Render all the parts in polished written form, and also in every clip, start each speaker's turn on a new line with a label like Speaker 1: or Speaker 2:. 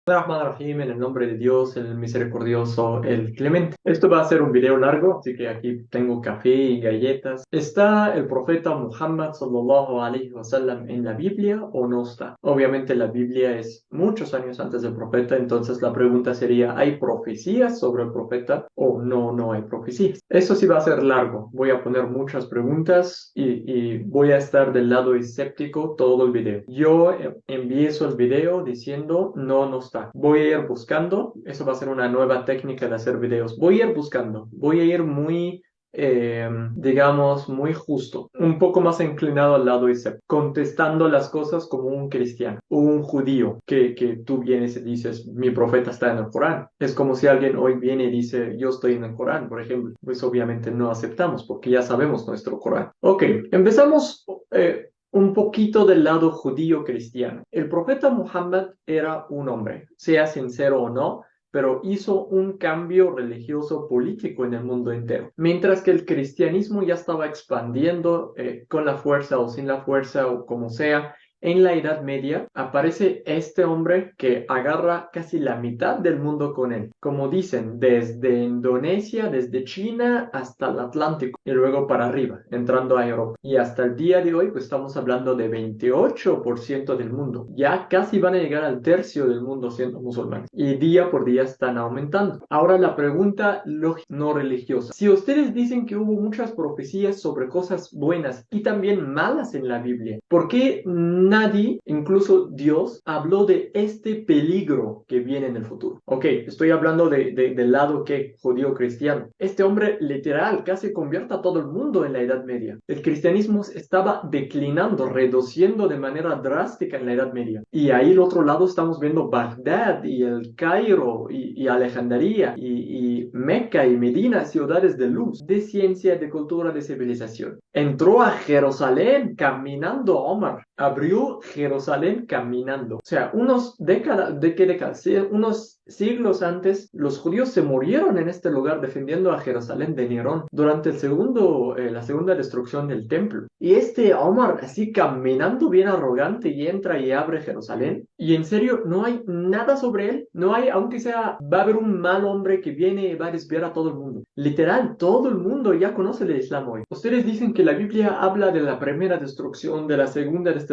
Speaker 1: Rahim, en el nombre de Dios, el misericordioso, el clemente. Esto va a ser un video largo, así que aquí tengo café y galletas. ¿Está el profeta Muhammad sallallahu alaihi wasallam en la Biblia o no está? Obviamente la Biblia es muchos años antes del profeta, entonces la pregunta sería, ¿hay profecías sobre el profeta o no hay profecías? Eso sí va a ser largo. Voy a poner muchas preguntas y voy a estar del lado escéptico todo el video. Yo empiezo el video diciendo no está. Voy a ir buscando, eso va a ser una nueva técnica de hacer videos. Voy a ir buscando, voy a ir muy, digamos, muy justo, un poco más inclinado al lado escéptico, contestando las cosas como un cristiano o un judío, que tú vienes y dices, mi profeta está en el Corán. Es como si alguien hoy viene y dice, yo estoy en el Corán, por ejemplo. Pues obviamente no aceptamos porque ya sabemos nuestro Corán. Ok, empezamos. Un poquito del lado judío cristiano. El profeta Muhammad era un hombre, sea sincero o no, pero hizo un cambio religioso político en el mundo entero. Mientras que el cristianismo ya estaba expandiendo con la fuerza o sin la fuerza o como sea. En la Edad Media aparece este hombre que agarra casi la mitad del mundo con él. Como dicen, desde Indonesia, desde China hasta el Atlántico y luego para arriba, entrando a Europa. Y hasta el día de hoy, pues estamos hablando de 28% del mundo. Ya casi van a llegar al tercio del mundo siendo musulmanes. Y día por día están aumentando. Ahora la pregunta lógica, no religiosa. Si ustedes dicen que hubo muchas profecías sobre cosas buenas y también malas en la Biblia, ¿por qué nadie, incluso Dios, habló de este peligro que viene en el futuro? Ok, estoy hablando del lado que judío cristiano. Este hombre literal casi convierte a todo el mundo en la Edad Media. El cristianismo estaba declinando, reduciendo de manera drástica en la Edad Media. Y ahí al otro lado estamos viendo Bagdad y el Cairo y Alejandría y Meca y Medina, ciudades de luz, de ciencia, de cultura, de civilización. Entró a Jerusalén caminando Omar. Abrió Jerusalén caminando. O sea, unos siglos antes, los judíos se murieron en este lugar defendiendo a Jerusalén de Nerón durante la segunda destrucción del templo. Y este Omar, así caminando bien arrogante, y entra y abre Jerusalén. Y en serio, no hay nada sobre él. No hay, aunque sea, va a haber un mal hombre que viene y va a desviar a todo el mundo. Literal, todo el mundo ya conoce el Islam hoy. Ustedes dicen que la Biblia habla de la primera destrucción, de la segunda destrucción.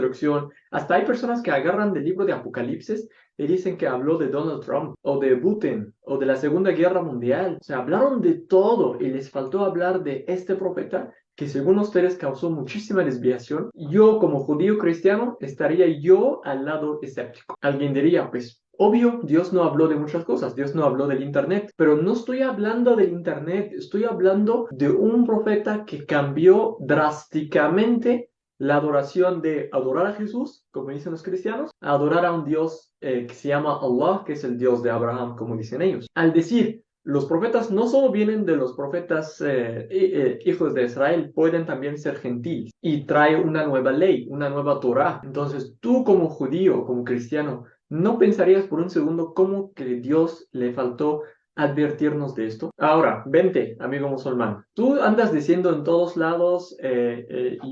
Speaker 1: Hasta hay personas que agarran del libro de Apocalipsis y dicen que habló de Donald Trump o de Putin o de la Segunda Guerra Mundial. O sea, hablaron de todo y les faltó hablar de este profeta que según ustedes causó muchísima desviación. Yo como judío cristiano estaría yo al lado escéptico. Alguien diría, pues obvio, Dios no habló de muchas cosas, Dios no habló del Internet, pero no estoy hablando del Internet, estoy hablando de un profeta que cambió drásticamente la adoración de adorar a Jesús, como dicen los cristianos, a adorar a un Dios que se llama Allah, que es el Dios de Abraham, como dicen ellos. Al decir, los profetas no solo vienen de los profetas hijos de Israel, pueden también ser gentiles y trae una nueva ley, una nueva Torah. Entonces, tú como judío, como cristiano, ¿no pensarías por un segundo cómo que Dios le faltó advertirnos de esto? Ahora, vente, amigo musulmán. Tú andas diciendo en todos lados,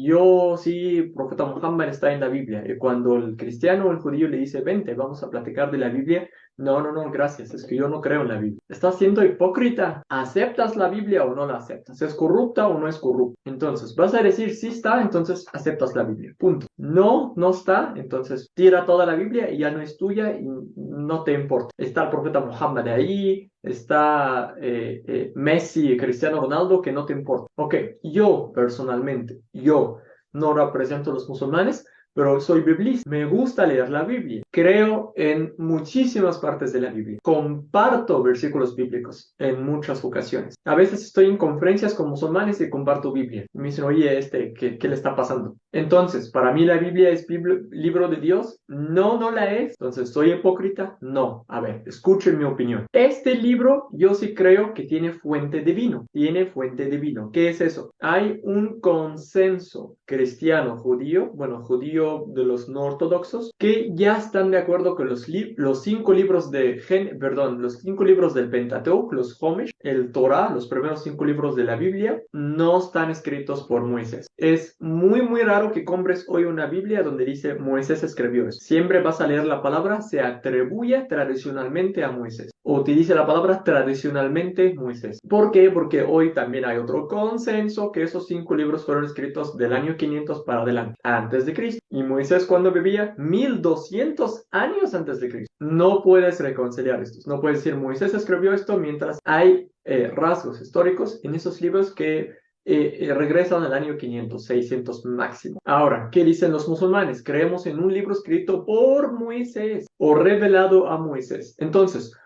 Speaker 1: yo sí, profeta Muhammad está en la Biblia. Y cuando el cristiano o el judío le dice, vente, vamos a platicar de la Biblia, no, gracias, es que yo no creo en la Biblia. Estás siendo hipócrita. ¿Aceptas la Biblia o no la aceptas? ¿Es corrupta o no es corrupta? Entonces, vas a decir sí está, entonces aceptas la Biblia. Punto. No está, entonces tira toda la Biblia y ya no es tuya y no te importa. Está el profeta Muhammad ahí, está Messi, Cristiano Ronaldo, que no te importa. Ok, yo personalmente, yo no represento a los musulmanes, pero soy biblista. Me gusta leer la Biblia. Creo en muchísimas partes de la Biblia. Comparto versículos bíblicos en muchas ocasiones. A veces estoy en conferencias con musulmanes y comparto Biblia. Y me dicen, oye, ¿qué le está pasando? Entonces, para mí la Biblia es libro de Dios. No la es. Entonces, ¿soy hipócrita? No. A ver, escuchen mi opinión. Este libro yo sí creo que tiene fuente divino. Tiene fuente divino. ¿Qué es eso? Hay un consenso cristiano, judío, bueno, judío criterio de los no ortodoxos, que ya están de acuerdo que los 5 libros los 5 libros del Pentateuch, los Homish, el Torah, los primeros 5 libros de la Biblia, no están escritos por Moisés. Es muy, muy raro que compres hoy una Biblia donde dice Moisés escribió eso. Siempre vas a leer la palabra, se atribuye tradicionalmente a Moisés. O utiliza la palabra tradicionalmente Moisés. ¿Por qué? Porque hoy también hay otro consenso que esos 5 libros fueron escritos del año 500 para adelante, antes de Cristo. Y Moisés, cuando vivía 1200 años antes de Cristo. No puedes reconciliar estos. No puedes decir Moisés escribió esto mientras hay rasgos históricos en esos libros que regresan al año 500, 600 máximo. Ahora, ¿qué dicen los musulmanes? Creemos en un libro escrito por Moisés o revelado a Moisés. Entonces,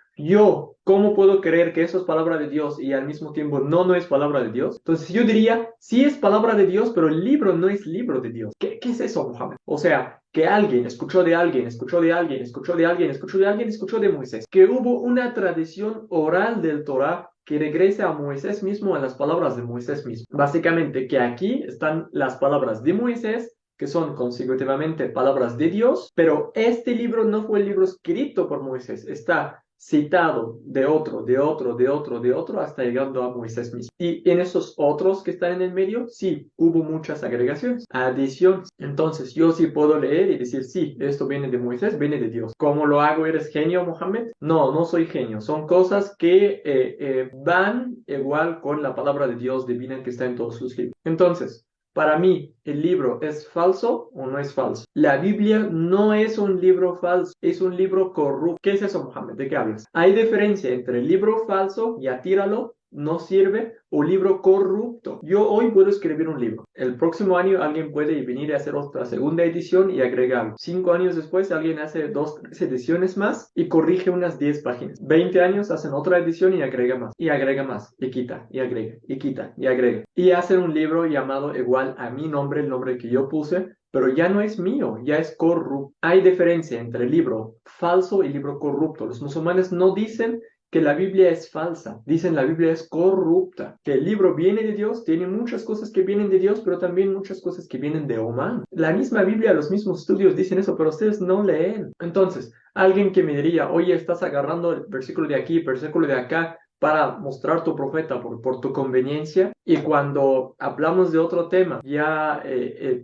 Speaker 1: ¿cómo puedo creer que eso es palabra de Dios y al mismo tiempo no es palabra de Dios? Entonces yo diría, sí es palabra de Dios, pero el libro no es libro de Dios. ¿Qué es eso, Mohammed? O sea, que alguien escuchó de alguien, escuchó de alguien, escuchó de alguien, escuchó de alguien, escuchó de Moisés. Que hubo una tradición oral del Torah que regresa a Moisés mismo, a las palabras de Moisés mismo. Básicamente, que aquí están las palabras de Moisés, que son consecutivamente palabras de Dios, pero este libro no fue el libro escrito por Moisés, está citado de otro, de otro, de otro, de otro, hasta llegando a Moisés mismo. Y en esos otros que están en el medio, sí, hubo muchas agregaciones, adiciones. Entonces, yo sí puedo leer y decir, sí, esto viene de Moisés, viene de Dios. ¿Cómo lo hago? ¿Eres genio, Mohammed? No, no soy genio. Son cosas que van igual con la palabra de Dios divina que está en todos sus libros. Entonces, para mí, ¿el libro es falso o no es falso? La Biblia no es un libro falso, es un libro corrupto. ¿Qué es eso, Mohammed? ¿De qué hablas? Hay diferencia entre el libro falso, ya tíralo, no sirve, o libro corrupto. Yo hoy puedo escribir un libro. El próximo año alguien puede venir a hacer otra segunda edición y agregarlo. 5 años después alguien hace 2, 3 ediciones más y corrige unas 10 páginas. 20 años hacen otra edición y agrega más. Y agrega más. Y quita. Y agrega. Y quita. Y agrega. Y hacen un libro llamado igual a mi nombre, el nombre que yo puse, pero ya no es mío, ya es corrupto. Hay diferencia entre libro falso y libro corrupto. Los musulmanes no dicen que la Biblia es falsa, dicen la Biblia es corrupta, que el libro viene de Dios, tiene muchas cosas que vienen de Dios, pero también muchas cosas que vienen de Oman. La misma Biblia, los mismos estudios dicen eso, pero ustedes no leen. Entonces, alguien que me diría, oye, estás agarrando el versículo de aquí, el versículo de acá, para mostrar tu profeta por tu conveniencia, y cuando hablamos de otro tema ya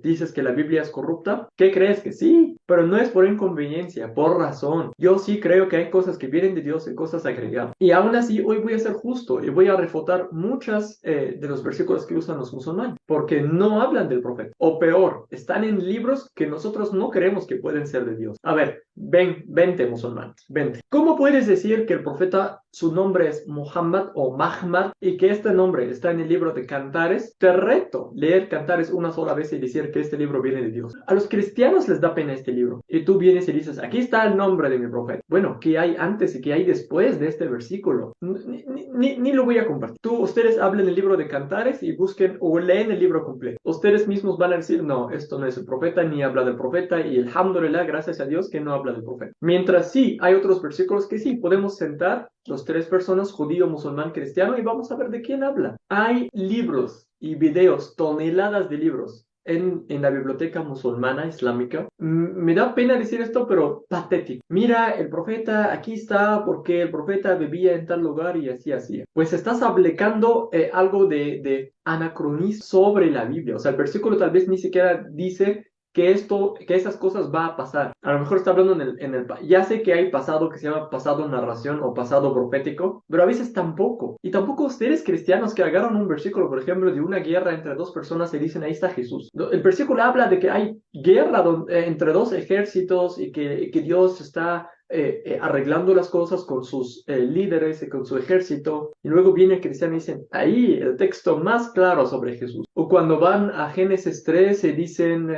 Speaker 1: dices que la Biblia es corrupta. ¿Qué crees? Que sí, pero no es por inconveniencia, por razón. Yo sí creo que hay cosas que vienen de Dios y cosas agregadas, y aún así hoy voy a ser justo y voy a refutar muchas de los versículos que usan los musulmanes, porque no hablan del profeta, o peor, están en libros que nosotros no creemos que pueden ser de Dios. A ver, vente musulmán, vente. ¿Cómo puedes decir que el profeta, su nombre es Muhammad o Mahmad, y que este nombre está en el libro de Cantares? Te reto leer Cantares una sola vez y decir que este libro viene de Dios. A los cristianos les da pena este libro, y tú vienes y dices, aquí está el nombre de mi profeta. Bueno, ¿qué hay antes y qué hay después de este versículo? Ni lo voy a compartir. Ustedes hablen el libro de Cantares y busquen o leen el libro completo. Ustedes mismos van a decir, no, esto no es el profeta, ni habla del profeta, y alhamdulillah, gracias a Dios que no habla del profeta. Mientras sí, hay otros versículos que sí, podemos sentar los 3 personas, judío, musulmán, cristiano, y vamos a ver de quién habla. Hay libros y videos, toneladas de libros en la biblioteca musulmana islámica. Me da pena decir esto, pero patético. Mira, el profeta aquí está porque el profeta vivía en tal lugar y así hacía. Pues estás aplicando algo de anacronismo sobre la Biblia. O sea, el versículo tal vez ni siquiera dice que esas cosas va a pasar. A lo mejor está hablando ya sé que hay pasado que se llama pasado narración o pasado profético, pero a veces tampoco. Y tampoco ustedes cristianos que agarran un versículo, por ejemplo, de una guerra entre 2 personas y dicen, ahí está Jesús. El versículo habla de que hay guerra entre 2 ejércitos y que Dios está arreglando las cosas con sus líderes y con su ejército, y luego viene el cristiano y dicen, ahí el texto más claro sobre Jesús. O cuando van a Génesis 3 y dicen,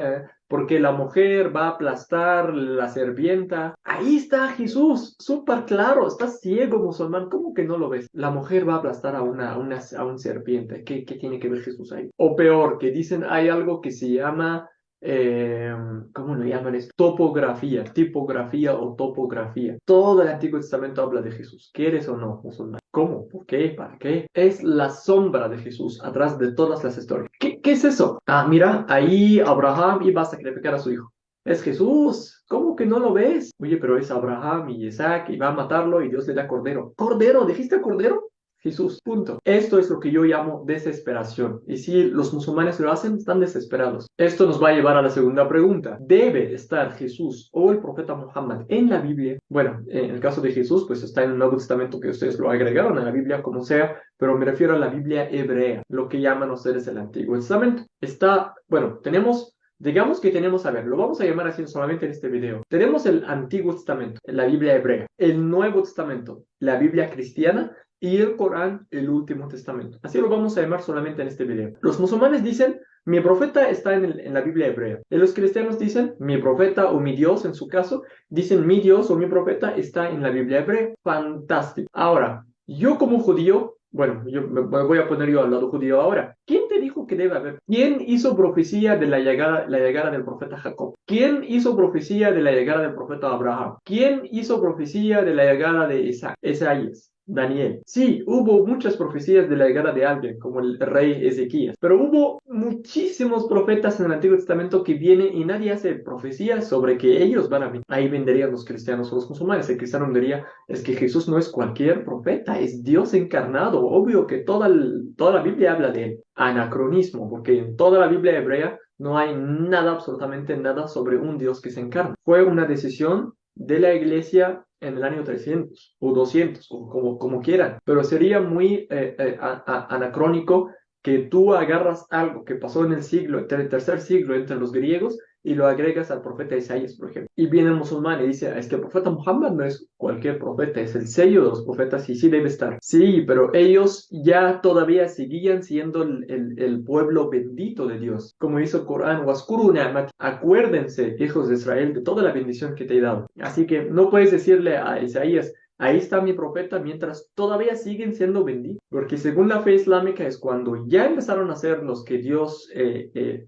Speaker 1: porque la mujer va a aplastar la serpienta. Ahí está Jesús, súper claro. Estás ciego, musulmán, ¿cómo que no lo ves? La mujer va a aplastar a una serpiente. ¿Qué tiene que ver Jesús ahí? O peor, que dicen, hay algo que se llama ¿cómo lo llaman esto? Tipografía o topografía. Todo el Antiguo Testamento habla de Jesús. ¿Quieres o no, musulmán? ¿Cómo? ¿Por qué? ¿Para qué? Es la sombra de Jesús atrás de todas las historias. ¿Qué es eso? Ah, mira, ahí Abraham iba a sacrificar a su hijo. es Jesús, ¿cómo que no lo ves? Oye, pero es Abraham y Isaac y va a matarlo y Dios le da cordero. ¿Cordero? ¿Dijiste cordero? Jesús, punto. Esto es lo que yo llamo desesperación. Y si los musulmanes lo hacen, están desesperados. Esto nos va a llevar a la segunda pregunta. ¿Debe estar Jesús o el profeta Muhammad en la Biblia? Bueno, en el caso de Jesús, pues está en el Nuevo Testamento, que ustedes lo agregaron a la Biblia, como sea, pero me refiero a la Biblia hebrea, lo que llaman ustedes el Antiguo Testamento. Está, bueno, digamos que tenemos, a ver, lo vamos a llamar así solamente en este video. Tenemos el Antiguo Testamento, la Biblia hebrea, el Nuevo Testamento, la Biblia cristiana, y el Corán, el Último Testamento. Así lo vamos a llamar solamente en este video. Los musulmanes dicen, mi profeta está en la Biblia hebrea. Y los cristianos dicen, mi profeta o mi Dios, en su caso, dicen, mi Dios o mi profeta está en la Biblia hebrea. Fantástico. Ahora, yo como judío, bueno, yo me voy a poner yo al lado judío ahora. ¿Quién te dijo que debe haber? ¿Quién hizo profecía de la llegada del profeta Jacob? ¿Quién hizo profecía de la llegada del profeta Abraham? ¿Quién hizo profecía de la llegada de Isaías? Daniel. Sí, hubo muchas profecías de la llegada de alguien, como el rey Ezequías, pero hubo muchísimos profetas en el Antiguo Testamento que vienen y nadie hace profecías sobre que ellos van a venir. Ahí venderían los cristianos o los musulmanes. El cristiano diría, es que Jesús no es cualquier profeta, es Dios encarnado. Obvio que toda la Biblia habla de él. Anacronismo, porque en toda la Biblia hebrea no hay nada, absolutamente nada sobre un Dios que se encarna. Fue una decisión de la iglesia en el año 300 o 200, o como quieran, pero sería muy anacrónico que tú agarras algo que pasó en el tercer siglo entre los griegos y lo agregas al profeta Isaías, por ejemplo. Y viene el musulmán y dice, es que el profeta Muhammad no es cualquier profeta, es el sello de los profetas y sí debe estar. Sí, pero ellos ya todavía seguían siendo el pueblo bendito de Dios. Como dice el Corán, "Waskuru ni'mati", acuérdense, hijos de Israel, de toda la bendición que te he dado. Así que no puedes decirle a Isaías, ahí está mi profeta, mientras todavía siguen siendo benditos. Porque según la fe islámica es cuando ya empezaron a ser los que Dios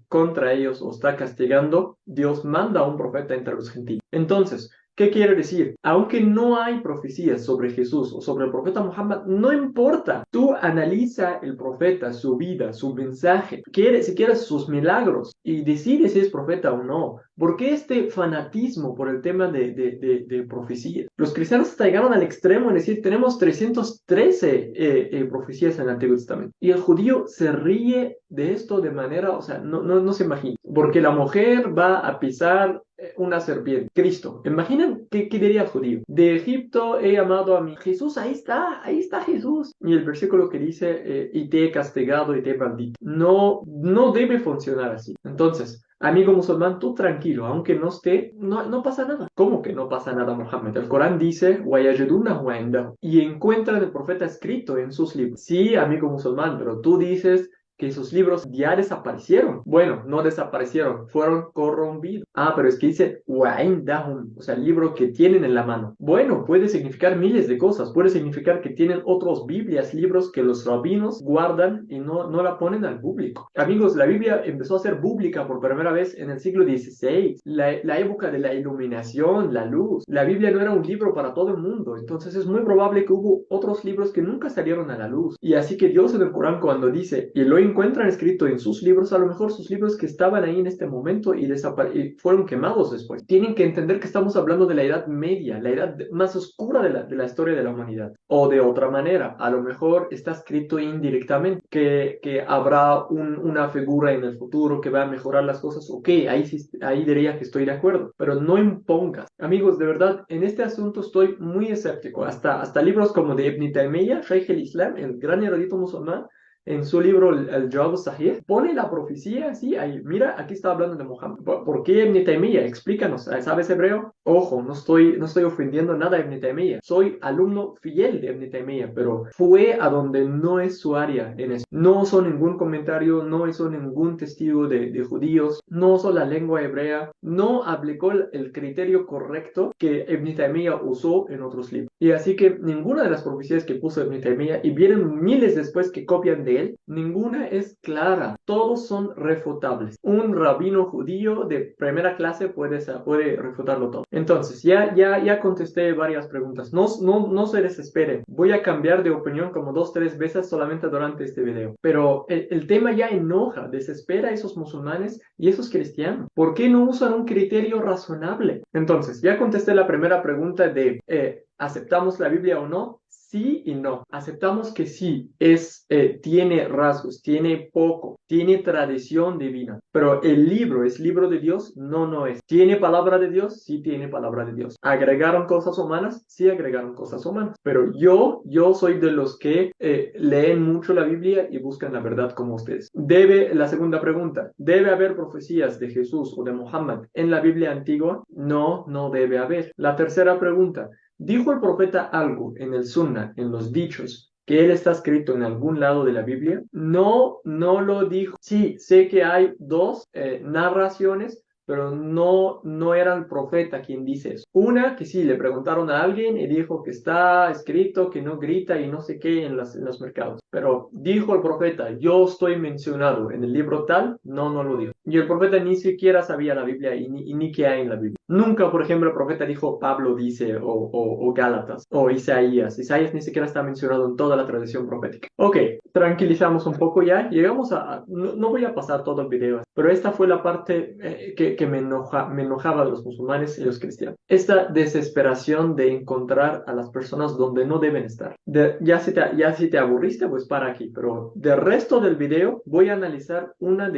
Speaker 1: contra ellos o está castigando, Dios manda a un profeta entre los gentiles. Entonces, ¿qué quiere decir? Aunque no hay profecías sobre Jesús o sobre el profeta Muhammad, no importa. Tú analiza el profeta, su vida, su mensaje, si quieres sus milagros y decide si es profeta o no. ¿Por qué este fanatismo por el tema de profecías? Los cristianos hasta llegaron al extremo en decir, tenemos 313 profecías en el Antiguo Testamento. Y el judío se ríe de esto de manera, o sea, no se imagina. Porque la mujer va a pisar una serpiente. Cristo. Imaginen qué diría el judío. De Egipto he llamado a mi Jesús, ahí está Jesús. Y el versículo que dice, y te he castigado y te he maldito. No debe funcionar así. Entonces, amigo musulmán, tú tranquilo, aunque no esté, no pasa nada. ¿Cómo que no pasa nada, Mohammed? El Corán dice, y encuentran el profeta escrito en sus libros. Sí, amigo musulmán, pero tú dices que sus libros ya desaparecieron. Bueno, no desaparecieron, fueron corrompidos. Ah, pero es que dice wa'indahum, o sea, el libro que tienen en la mano. Bueno, puede significar miles de cosas. Puede significar que tienen otros Biblias, libros que los rabinos guardan y no la ponen al público. Amigos, la Biblia empezó a ser pública por primera vez en el siglo XVI, la época de la iluminación, la luz. La Biblia no era un libro para todo el mundo, entonces es muy probable que hubo otros libros que nunca salieron a la luz. Y así que Dios en el Corán cuando dice, y lo encuentran escrito en sus libros, a lo mejor sus libros que estaban ahí en este momento y fueron quemados después. Tienen que entender que estamos hablando de la Edad Media, la edad más oscura de la historia de la humanidad. O de otra manera, a lo mejor está escrito indirectamente que habrá una figura en el futuro que va a mejorar las cosas. Ok, ahí diría que estoy de acuerdo, pero no impongas. Amigos, de verdad, en este asunto estoy muy escéptico. Hasta libros como de Ibn Taymiyyah, Shaykh al-Islam, el gran erudito musulmán, en su libro el Jawab al-Sahih, pone la profecía así, ahí, mira, aquí está hablando de Muhammad. ¿Por qué Ibn Taymiyyah? Explícanos, ¿sabes hebreo? Ojo, no estoy ofendiendo nada a Ibn Taymiyyah. Soy alumno fiel de Ibn Taymiyyah, pero fue a donde no es su área en eso. No uso ningún comentario, no hizo ningún testigo de judíos, no usó la lengua hebrea, no aplicó el criterio correcto que Ibn Taymiyyah usó en otros libros. Y así que ninguna de las profecías que puso Ibn Taymiyyah, y vienen miles después que copian de él, ninguna es clara. Todos son refutables. Un rabino judío de primera clase puede refutarlo todo. Entonces, ya contesté varias preguntas. No se desesperen. Voy a cambiar de opinión como 2-3 veces solamente durante este video. Pero el tema ya enoja, desespera a esos musulmanes y esos cristianos. ¿Por qué no usan un criterio razonable? Entonces, ya contesté la primera pregunta de ¿aceptamos la Biblia o no? Sí y no. Aceptamos que sí, tiene rasgos, tiene poco, tiene tradición divina, pero el libro es libro de Dios, no es. ¿Tiene palabra de Dios? Sí tiene palabra de Dios. ¿Agregaron cosas humanas? Sí agregaron cosas humanas, pero yo soy de los que leen mucho la Biblia y buscan la verdad como ustedes. La segunda pregunta, ¿debe haber profecías de Jesús o de Muhammad en la Biblia antigua? No debe haber. La tercera pregunta, ¿dijo el profeta algo en el Sunnah, en los dichos, que él está escrito en algún lado de la Biblia? No lo dijo. Sí, sé que hay dos narraciones, pero no era el profeta quien dice eso. Una que sí, le preguntaron a alguien y dijo que está escrito, que no grita y no sé qué en los mercados. Pero dijo el profeta, yo estoy mencionado en el libro tal, no lo dijo. Y el profeta ni siquiera sabía la Biblia y ni qué hay en la Biblia. Nunca, por ejemplo, el profeta dijo Pablo dice o Gálatas o Isaías. Isaías ni siquiera está mencionado en toda la tradición profética. Ok, tranquilizamos un poco ya. Llegamos no voy a pasar todo el video, pero esta fue la parte que me enojaba de los musulmanes y los cristianos. Esta desesperación de encontrar a las personas donde no deben estar. Ya si te aburriste, pues para aquí. Pero del resto del video voy a analizar uno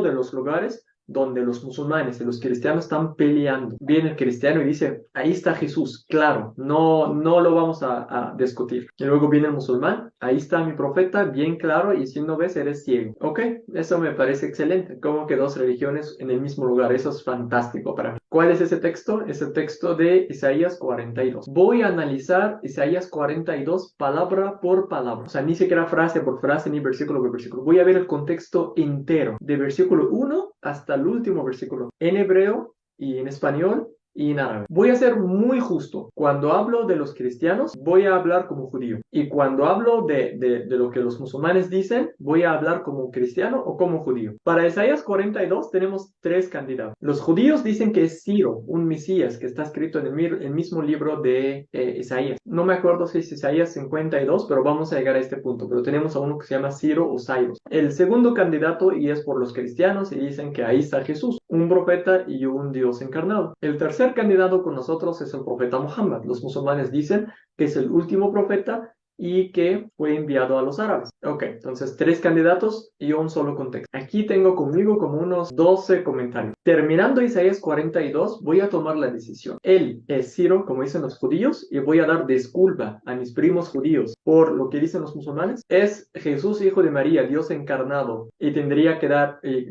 Speaker 1: de los lugares donde los musulmanes y los cristianos están peleando. Viene el cristiano y dice, ahí está Jesús, claro, no lo vamos a discutir. Y luego viene el musulmán, ahí está mi profeta, bien claro, y si no ves, eres ciego. Ok, eso me parece excelente. Como que dos religiones en el mismo lugar, eso es fantástico para mí. ¿Cuál es ese texto? Es el texto de Isaías 42. Voy a analizar Isaías 42 palabra por palabra. O sea, ni siquiera frase por frase, ni versículo por versículo. Voy a ver el contexto entero, de versículo 1 hasta el último versículo, en hebreo y en español y en árabe. Voy a ser muy justo. Cuando hablo de los cristianos, voy a hablar como judío. Y cuando hablo de lo que los musulmanes dicen, voy a hablar como cristiano o como judío. Para Isaías 42 tenemos 3 candidatos. Los judíos dicen que es Ciro, un Mesías, que está escrito en el mismo libro de Isaías. No me acuerdo si es Isaías 52, pero vamos a llegar a este punto. Pero tenemos a uno que se llama Ciro o Cyrus. El segundo candidato, y es por los cristianos, y dicen que ahí está Jesús, un profeta y un Dios encarnado. El tercer candidato con nosotros es el profeta Muhammad. Los musulmanes dicen que es el último profeta y que fue enviado a los árabes. Ok, entonces 3 candidatos y un solo contexto. Aquí tengo conmigo como unos 12 comentarios. Terminando Isaías 42, voy a tomar la decisión. Él es Ciro, como dicen los judíos, y voy a dar disculpa a mis primos judíos por lo que dicen los musulmanes. Es Jesús, hijo de María, Dios encarnado, y tendría que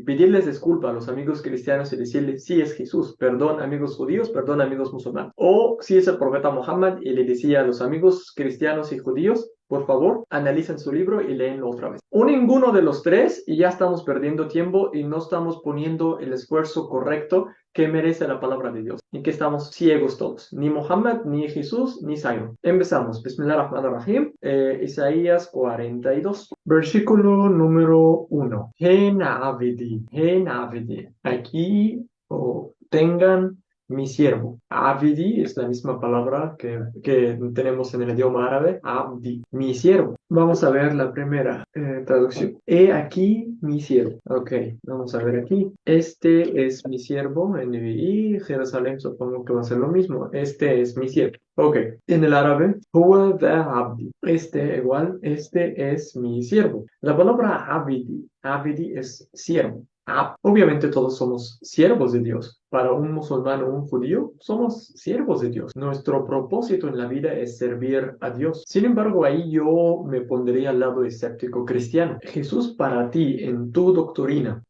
Speaker 1: pedirles disculpa a los amigos cristianos y decirles, sí es Jesús, perdón amigos judíos, perdón amigos musulmanes. O si es el profeta Muhammad y le decía a los amigos cristianos y judíos, por favor, analicen su libro y léenlo otra vez. O ninguno de los 3 y ya estamos perdiendo tiempo y no estamos poniendo el esfuerzo correcto que merece la palabra de Dios. Y que estamos ciegos todos. Ni Muhammad, ni Jesús, ni Ciro. Empezamos. Bismillahirrahmanirrahim. Isaías 42. Versículo número 1. Hen abidi. Aquí tengan mi siervo. Abdi es la misma palabra que tenemos en el idioma árabe. Abdi, mi siervo. Vamos a ver la primera traducción. He aquí mi siervo. Ok, vamos a ver aquí. Este es mi siervo. Y Jerusalén supongo que va a ser lo mismo. Este es mi siervo. Ok, en el árabe, huwa da abdi. Este es mi siervo. La palabra abdi es siervo. Obviamente todos somos siervos de Dios. Para un musulmán o un judío, somos siervos de Dios. Nuestro propósito en la vida es servir a Dios. Sin embargo, ahí yo me pondría al lado escéptico cristiano. Jesús para ti, en tu doctrina,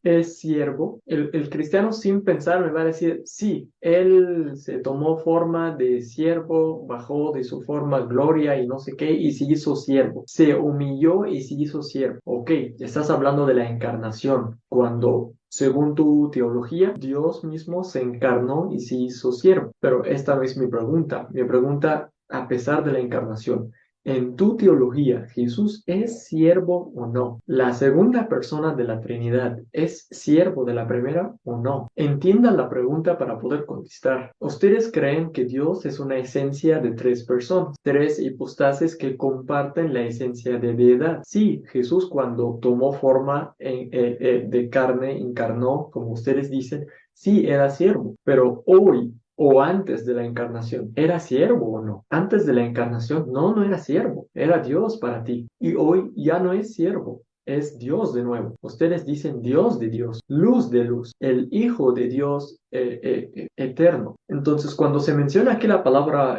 Speaker 1: es siervo. El cristiano sin pensar me va a decir, sí, él se tomó forma de siervo, bajó de su forma gloria y no sé qué, y se hizo siervo. Se humilló y se hizo siervo. Ok, estás hablando de la encarnación, cuando según tu teología, Dios mismo se encarnó y se hizo siervo. Pero esta no es mi pregunta. Mi pregunta, a pesar de la encarnación, En tu teología, ¿Jesús es siervo o no? ¿La segunda persona de la Trinidad es siervo de la primera o no? Entiendan la pregunta para poder contestar. ¿Ustedes creen que Dios es una esencia de tres personas, tres hipostases que comparten la esencia de deidad? Sí, Jesús cuando tomó forma de carne, encarnó, como ustedes dicen, sí, era siervo, pero hoy o antes de la encarnación, ¿era siervo o no? Antes de la encarnación, no, no era siervo, era Dios para ti. Y hoy ya no es siervo, es Dios de nuevo. Ustedes dicen Dios de Dios, luz de luz, el Hijo de Dios eterno. Entonces, cuando se menciona aquí la palabra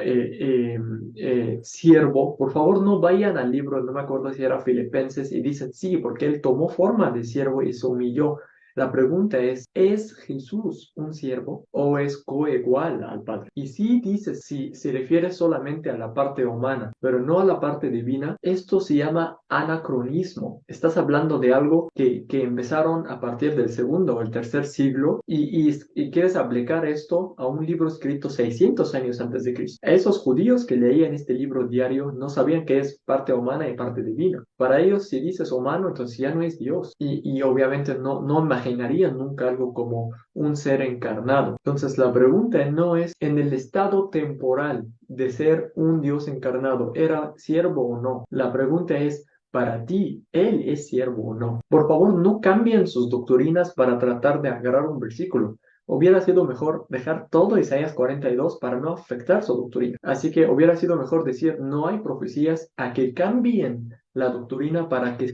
Speaker 1: siervo, por favor no vayan al libro, no me acuerdo si era Filipenses, y dicen sí, porque él tomó forma de siervo y se humilló. La pregunta ¿es Jesús un siervo o es coegual al Padre? Y si dices, si se refiere solamente a la parte humana, pero no a la parte divina, esto se llama anacronismo. Estás hablando de algo que empezaron a partir del segundo o el tercer siglo y quieres aplicar esto a un libro escrito 600 años antes de Cristo. A esos judíos que leían este libro diario no sabían que es parte humana y parte divina. Para ellos, si dices humano, entonces ya no es Dios. Y obviamente no imaginarían nunca algo como un ser encarnado. Entonces la pregunta no es en el estado temporal de ser un Dios encarnado, ¿era siervo o no? La pregunta es, para ti, ¿él es siervo o no? Por favor, no cambien sus doctrinas para tratar de agarrar un versículo. Hubiera sido mejor dejar todo Isaías 42 para no afectar su doctrina. Así que hubiera sido mejor decir, no hay profecías a que cambien la doctrina para que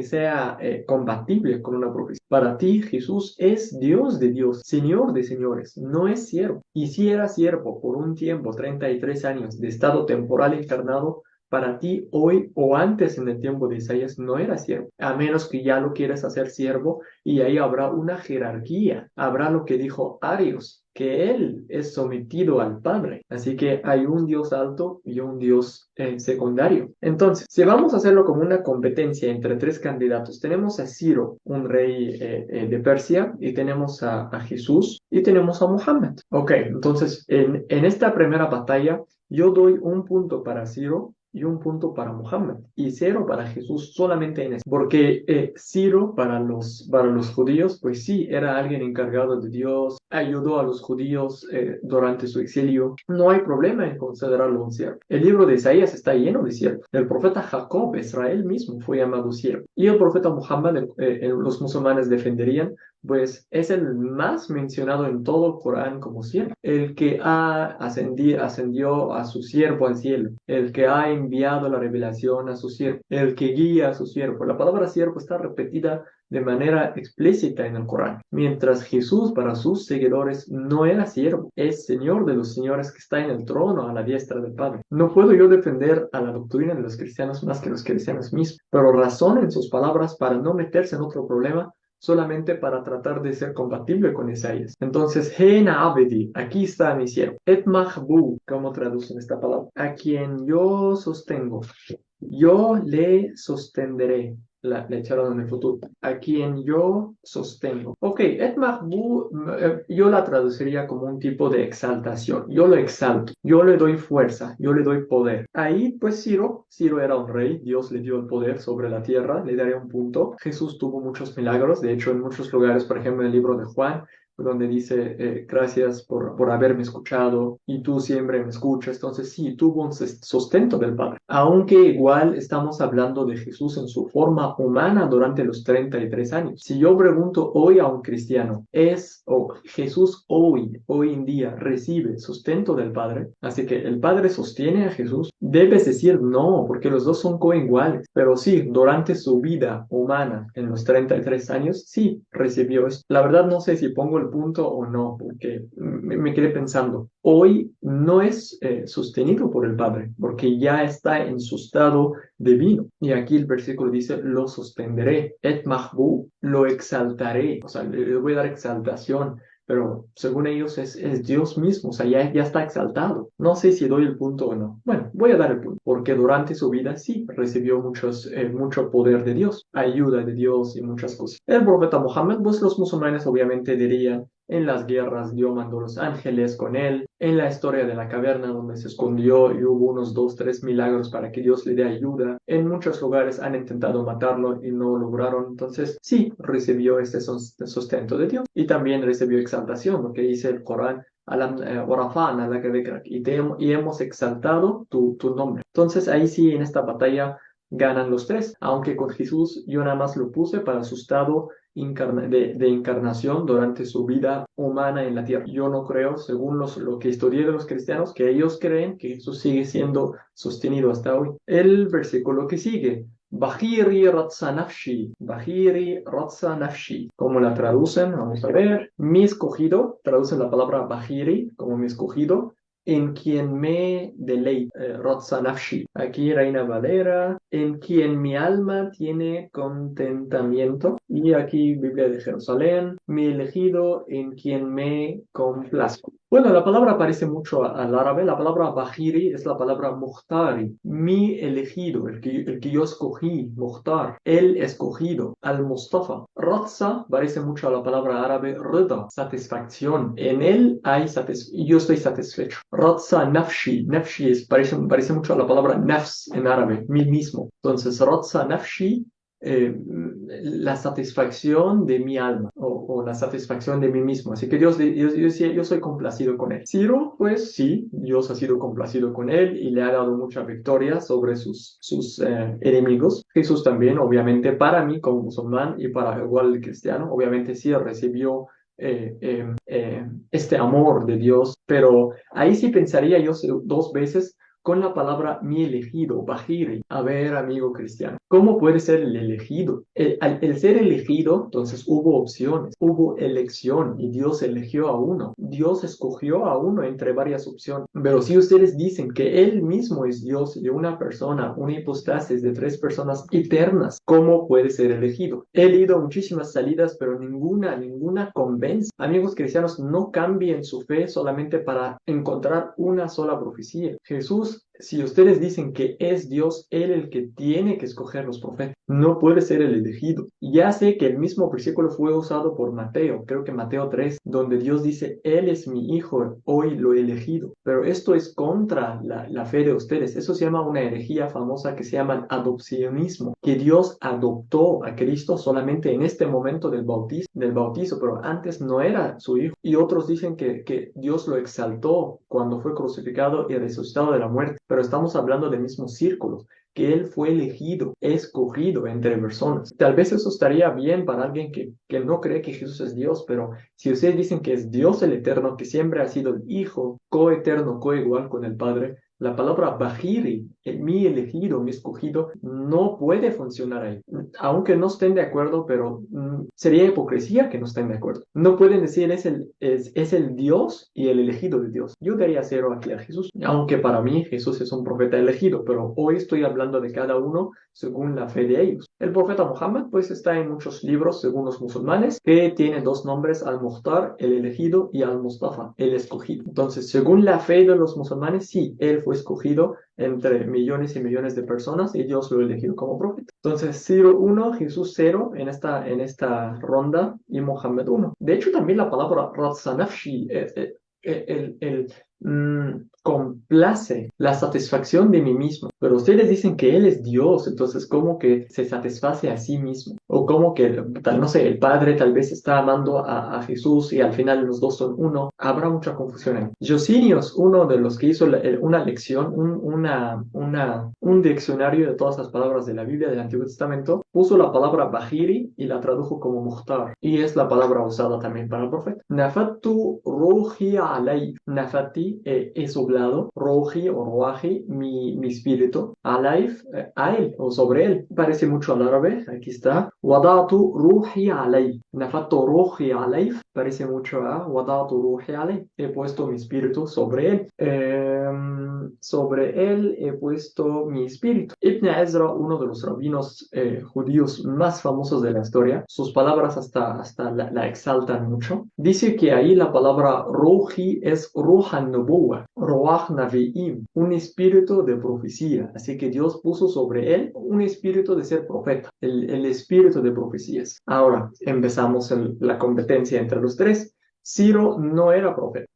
Speaker 1: sea compatible con una profecía. Para ti, Jesús es Dios de Dios, Señor de señores, no es siervo. Y si era siervo por un tiempo, 33 años, de estado temporal encarnado, para ti hoy o antes en el tiempo de Isaías no era siervo, a menos que ya lo quieras hacer siervo y ahí habrá una jerarquía, habrá lo que dijo Arius, que él es sometido al Padre. Así que hay un Dios alto y un Dios secundario. Entonces, si vamos a hacerlo como una competencia entre tres candidatos, tenemos a Ciro, un rey de Persia, y tenemos a Jesús y tenemos a Mohammed. Ok, entonces en esta primera batalla yo doy un punto para Ciro y un punto para Mohammed y cero para Jesús solamente en eso. Porque Ciro para los judíos, pues sí, era alguien encargado de Dios, ayudó a los judíos durante su exilio. No hay problema en considerarlo un siervo. El libro de Isaías está lleno de siervos. El profeta Jacob, Israel mismo, fue llamado siervo. Y el profeta Muhammad, los musulmanes defenderían, pues es el más mencionado en todo el Corán como siervo, el que ascendió a su siervo al cielo, el que ha enviado la revelación a su siervo, el que guía a su siervo. La palabra siervo está repetida de manera explícita en el Corán, mientras Jesús para sus seguidores no era siervo, es Señor de los señores que está en el trono a la diestra del Padre. No puedo yo defender a la doctrina de los cristianos más que los cristianos mismos, pero razonen sus palabras para no meterse en otro problema solamente para tratar de ser compatible con Isaías. Entonces, Hena Abedi, aquí está mi siervo. Et Mahbu, ¿cómo traducen esta palabra? A quien yo sostengo, yo le sostendré. Le echaron en el futuro. A quien yo sostengo. Ok, et mahbu, yo la traduciría como un tipo de exaltación. Yo lo exalto, yo le doy fuerza, yo le doy poder. Ahí, pues Ciro era un rey, Dios le dio el poder sobre la tierra, le daría un punto. Jesús tuvo muchos milagros, de hecho, en muchos lugares, por ejemplo, en el libro de Juan, donde dice, gracias por haberme escuchado y tú siempre me escuchas. Entonces sí, tuvo un sustento del Padre. Aunque igual estamos hablando de Jesús en su forma humana durante los 33 años. Si yo pregunto hoy a un cristiano, Jesús hoy en día recibe sustento del Padre, así que el Padre sostiene a Jesús, debes decir no, porque los dos son coiguales. Pero sí, durante su vida humana en los 33 años, sí recibió esto. La verdad no sé si pongo el punto o no, porque me quedé pensando, hoy no es sostenido por el Padre, porque ya está en su estado divino. Y aquí el versículo dice, lo sostendré, et mahbu, lo exaltaré, o sea, le voy a dar exaltación. Pero según ellos es Dios mismo, o sea, ya está exaltado. No sé si doy el punto o no. Bueno, voy a dar el punto, porque durante su vida sí recibió mucho poder de Dios, ayuda de Dios y muchas cosas. El profeta Mohammed, pues los musulmanes obviamente dirían en las guerras Dios mandó los ángeles con él, en la historia de la caverna donde se escondió y hubo unos 2, 3 milagros para que Dios le dé ayuda. En muchos lugares han intentado matarlo y no lograron. Entonces sí, recibió este sustento de Dios y también recibió exaltación, porque dice el Corán, y hemos exaltado tu nombre. Entonces ahí sí, en esta batalla ganan los tres, aunque con Jesús yo nada más lo puse para su estado de encarnación durante su vida humana en la tierra. Yo no creo, según lo que estudié de los cristianos, que ellos creen que Jesús sigue siendo sostenido hasta hoy. El versículo que sigue. Bahiri Ratsa Nafshi, Bahiri Ratsa Nafshi. ¿Cómo la traducen? Vamos a ver. Mi escogido, traducen la palabra Bahiri como mi escogido, en quien me deleito, Ratsa Nafshi. Aquí Reina Valera, en quien mi alma tiene contentamiento. Y aquí Biblia de Jerusalén, mi elegido, en quien me complazco. Bueno, la palabra aparece mucho al árabe. La palabra Bahiri es la palabra Muhtari, mi elegido, el que yo escogí, Muhtar, el escogido, al-Mustafa. Ratza parece mucho a la palabra árabe Rida, satisfacción. En él hay yo estoy satisfecho. Ratza Nafshi, Nafshi parece mucho a la palabra Nafs en árabe, mí mismo. Entonces, Ratza Nafshi, la satisfacción de mi alma o la satisfacción de mí mismo. Así que yo soy complacido con él. Ciro, pues sí, Dios ha sido complacido con él y le ha dado mucha victoria sobre sus enemigos. Jesús también, obviamente, para mí como musulmán y para igual el cristiano, obviamente sí recibió este amor de Dios, pero ahí sí pensaría yo 2 veces con la palabra mi elegido, Bahiri. A ver, amigo cristiano, ¿cómo puede ser el elegido? El ser elegido, entonces hubo opciones, hubo elección y Dios eligió a uno. Dios escogió a uno entre varias opciones. Pero si ustedes dicen que Él mismo es Dios de una persona, una hipostasis de 3 personas eternas, ¿cómo puede ser elegido? He leído muchísimas salidas, pero ninguna convence. Amigos cristianos, no cambien su fe solamente para encontrar una sola profecía. Jesús, si ustedes dicen que es Dios, Él el que tiene que escoger los profetas, no puede ser el elegido. Ya sé que el mismo versículo fue usado por Mateo, creo que Mateo 3, donde Dios dice, Él es mi hijo, hoy lo he elegido. Pero esto es contra la fe de ustedes. Eso se llama una herejía famosa que se llama adopcionismo, que Dios adoptó a Cristo solamente en este momento del bautizo, pero antes no era su hijo. Y otros dicen que Dios lo exaltó cuando fue crucificado y resucitado de la muerte, pero estamos hablando del mismo círculo, que Él fue elegido, escogido entre personas. Tal vez eso estaría bien para alguien que no cree que Jesús es Dios, pero si ustedes dicen que es Dios el Eterno, que siempre ha sido el Hijo, coeterno, coigual con el Padre, la palabra Bahiri, mi elegido, mi escogido, no puede funcionar ahí. Aunque no estén de acuerdo, pero sería hipocresía que no estén de acuerdo. No pueden decir es el Dios y el elegido de Dios. Yo daría 0 aquí a Jesús, aunque para mí Jesús es un profeta elegido, pero hoy estoy hablando de cada uno según la fe de ellos. El profeta Muhammad pues está en muchos libros según los musulmanes que tiene 2 nombres, Al-Mukhtar, el elegido, y Al-Mustafa, el escogido. Entonces, según la fe de los musulmanes, sí, él fue escogido entre millones y millones de personas y Dios lo eligió como profeta. Entonces, Ciro 1, Jesús 0 en esta ronda y Muhammad 1. De hecho, también la palabra Ratsanafshi, complace la satisfacción de mí mismo. Pero ustedes dicen que Él es Dios, entonces ¿cómo que se satisface a sí mismo? O como que, no sé, el Padre tal vez está amando a Jesús y al final los dos son uno. Habrá mucha confusión ahí. Josinios, uno de los que hizo una lección, un diccionario de todas las palabras de la Biblia del Antiguo Testamento, puso la palabra Bahiri y la tradujo como Muhtar. Y es la palabra usada también para el profeta. Nafattu ruhi alay. Nafati he soplado, roji o roaji, mi espíritu, alaif, a él o sobre él. Parece mucho al árabe, aquí está. Wadatu ruhi alay. Nafattu ruhi alayf, parece mucho a wadatu ruhi alay. He puesto mi espíritu sobre él. Sobre él he puesto mi espíritu. Ibn Ezra, uno de los rabinos judíos más famosos de la historia, sus palabras hasta la exaltan mucho. Dice que ahí la palabra ruhi es ruhan nubuwa, ruach naviim, un espíritu de profecía. Así que Dios puso sobre él un espíritu de ser profeta, el espíritu de profecías. Ahora empezamos la competencia entre los tres. Ciro no era profeta.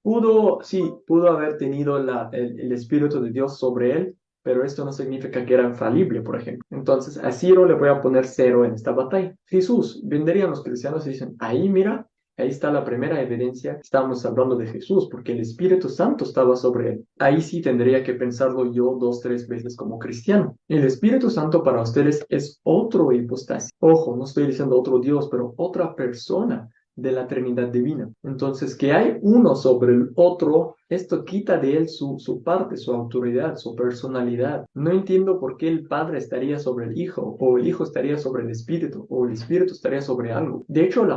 Speaker 1: Sí, pudo haber tenido el Espíritu de Dios sobre él, pero esto no significa que era infalible, por ejemplo. Entonces, a Ciro le voy a poner 0 en esta batalla. Jesús, vendrían los cristianos y dicen, ahí mira, ahí está la primera evidencia. Estamos hablando de Jesús porque el Espíritu Santo estaba sobre él. Ahí sí tendría que pensarlo yo 2, 3 veces como cristiano. El Espíritu Santo para ustedes es otro hipostasis. Ojo, no estoy diciendo otro Dios, pero otra persona de la Trinidad divina. Entonces, que hay uno sobre el otro, esto quita de él su parte, su autoridad, su personalidad. No entiendo por qué el Padre estaría sobre el Hijo, o el Hijo estaría sobre el Espíritu, o el Espíritu estaría sobre algo. De hecho,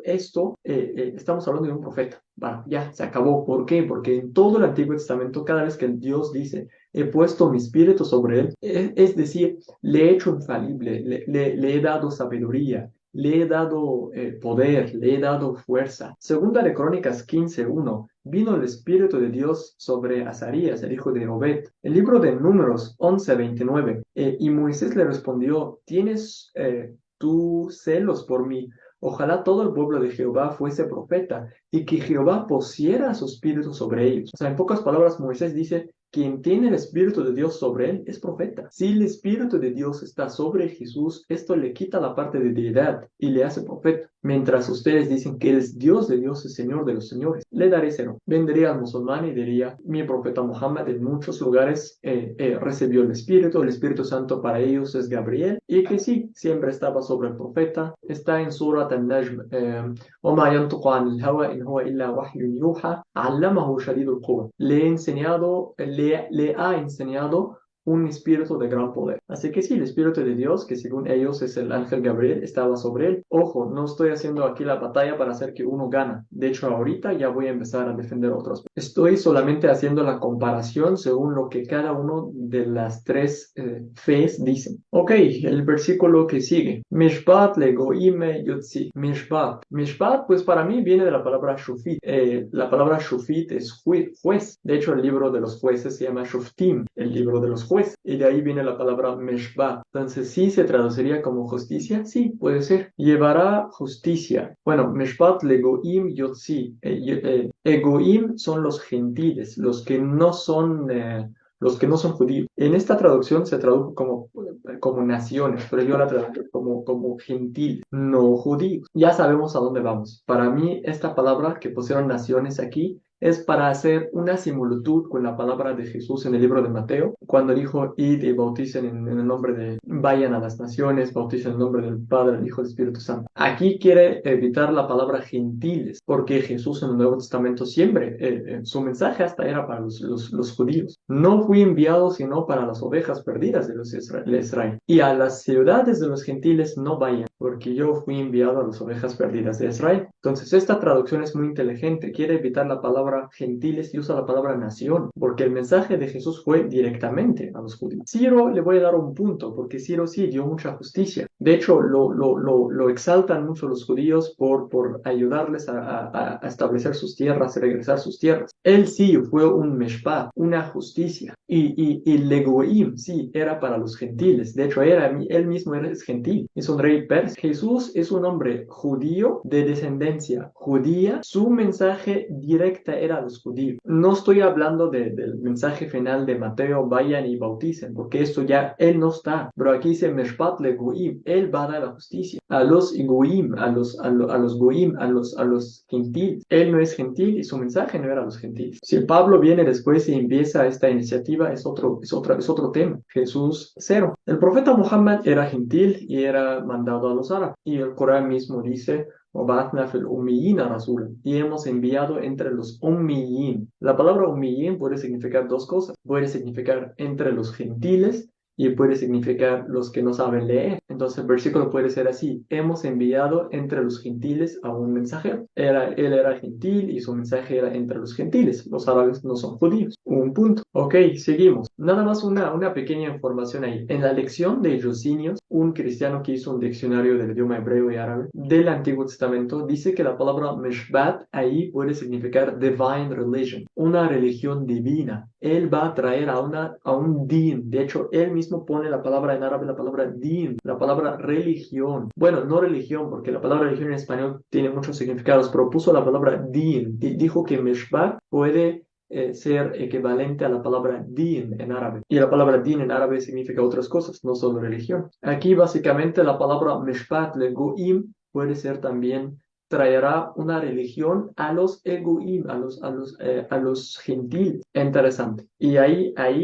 Speaker 1: esto, estamos hablando de un profeta. Va, ya, se acabó. ¿Por qué? Porque en todo el Antiguo Testamento, cada vez que Dios dice, he puesto mi espíritu sobre él, es decir, le he hecho infalible, le he dado sabiduría, le he dado poder, le he dado fuerza. Segunda de Crónicas 15:1, vino el Espíritu de Dios sobre Azarías, el hijo de Obed. El libro de Números 11:29, y Moisés le respondió, ¿tienes tú celos por mí? Ojalá todo el pueblo de Jehová fuese profeta y que Jehová pusiera su espíritu sobre ellos. O sea, en pocas palabras, Moisés dice, quien tiene el Espíritu de Dios sobre él es profeta. Si el Espíritu de Dios está sobre Jesús, esto le quita la parte de deidad y le hace profeta. Mientras ustedes dicen que Él es Dios de dioses, Señor de los señores, le daré 0. Vendría al musulmán y diría, mi profeta Muhammad en muchos lugares recibió el Espíritu Santo para ellos es Gabriel, y que sí, siempre estaba sobre el profeta. Está en Surat Al-Najm, وَمَا يَنْطِقُ عَنِ الْهَوَىٰ إِنْ هُوَ إِلَّا وَحْيٌ يُوحَىٰ عَلَّمَهُ شَدِيدُ الْقُوَىٰ. Le ha enseñado un espíritu de gran poder. Así que sí, el Espíritu de Dios, que según ellos es el ángel Gabriel, estaba sobre él. Ojo, no estoy haciendo aquí la batalla para hacer que uno gana. De hecho, ahorita ya voy a empezar a defender otros. Estoy solamente haciendo la comparación según lo que cada uno de las 3 fees dicen. Ok, el versículo que sigue. Mishpat legoime yotzi. Mishpat. Mishpat, pues para mí viene de la palabra shufit. La palabra shufit es juez. De hecho, el libro de los jueces se llama Shuftim, el libro de los jueces. Y de ahí viene la palabra meshba. Entonces, ¿sí se traduciría como justicia? Sí, puede ser. Llevará justicia. Bueno, meshbat legoim yotzi. Egoim son los gentiles, los que no son judíos. En esta traducción se tradujo como naciones, pero yo la traduje como gentil, no judíos. Ya sabemos a dónde vamos. Para mí, esta palabra que pusieron naciones aquí es para hacer una similitud con la palabra de Jesús en el libro de Mateo, cuando dijo, id y bauticen en el nombre de, vayan a las naciones, bauticen en el nombre del Padre, del Hijo y del Espíritu Santo. Aquí quiere evitar la palabra gentiles, porque Jesús en el Nuevo Testamento siempre, su mensaje hasta era para los judíos. No fui enviado sino para las ovejas perdidas de los de Israel. Y a las ciudades de los gentiles no vayan, porque yo fui enviado a las ovejas perdidas de Israel. Entonces, esta traducción es muy inteligente, quiere evitar la palabra gentiles y usa la palabra nación, porque el mensaje de Jesús fue directamente a los judíos. Ciro le voy a dar un punto, porque Ciro sí dio mucha justicia. De hecho, lo exaltan mucho los judíos por ayudarles a establecer sus tierras y regresar sus tierras. Él sí fue un meshpat, una justicia. Y Legoim sí era para los gentiles. De hecho, él mismo es gentil. Es un rey persa. Jesús es un hombre judío de descendencia judía. Su mensaje directa era a los judíos. No estoy hablando del mensaje final de Mateo, vayan y bauticen, porque esto ya él no está. Pero aquí dice Meshpat le Goim, él va a dar la justicia a los Goim, a los Goim, a los gentiles. Él no es gentil y su mensaje no era a los gentiles. Si Pablo viene después y empieza esta iniciativa, es otro tema. Jesús, 0. El profeta Muhammad era gentil y era mandado a los árabes. Y el Corán mismo dice, y hemos enviado entre los ummiyin. La palabra ummiyin puede significar 2 cosas. Puede significar entre los gentiles y puede significar los que no saben leer. Entonces el versículo puede ser así: hemos enviado entre los gentiles a un mensajero. Él era gentil y su mensaje era entre los gentiles. Los árabes no son judíos. Un punto. Ok, seguimos. Nada más una pequeña información ahí. En la lección de Josinios, un cristiano que hizo un diccionario del idioma hebreo y árabe del Antiguo Testamento, dice que la palabra meshbat ahí puede significar divine religion, una religión divina. Él va a traer a un din. De hecho, él mismo mismo pone la palabra en árabe, la palabra din, la palabra religión. Bueno, no religión, porque la palabra religión en español tiene muchos significados, pero puso la palabra din. Dijo que mishpat puede ser equivalente a la palabra din en árabe. Y la palabra din en árabe significa otras cosas, no solo religión. Aquí básicamente la palabra mishpat legoim puede ser también traerá una religión a los egoim, a los gentiles. Interesante. Y